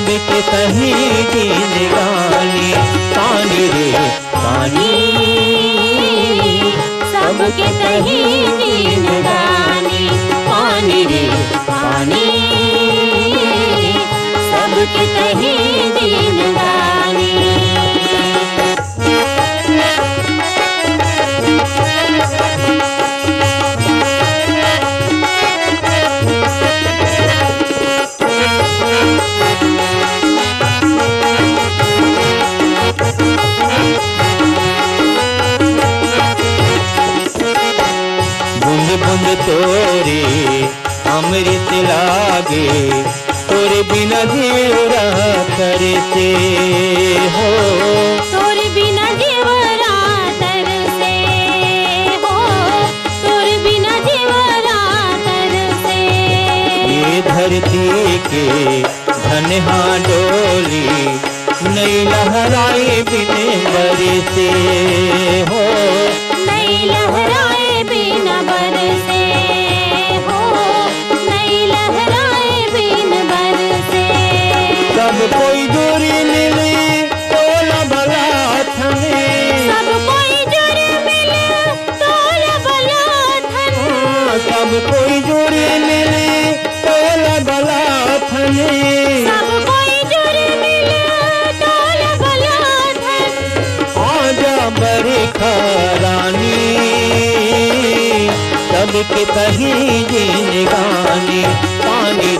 सबके सही जिंदगानी। पानी रे पानी सबके सही जिंदगानी। पानी रे पानी सबके सही जिंदगानी। बूंद बूंद तोरे अमृत लागे, तोरे बिना जीवरा करते हो। तोरे बिना जीवरा तरसे हो, तोरे बिना जीवरा तरसे। ये धरती के धनहा डोली, नई लहराए बिन बरसे हो। नई लहराए बिना बरसे हो, नई लहराए बिन बरसे। सब कोई दूरी मिली तोला भला थने, सब कोई जुड़ मिले तोला भला थन। सब कोई दूरी मिली तोला भला थने। सब कोई जुड़ मिले तोला भला थन। आजा बरखा रानी, सबके सही जिंदगानी। पानी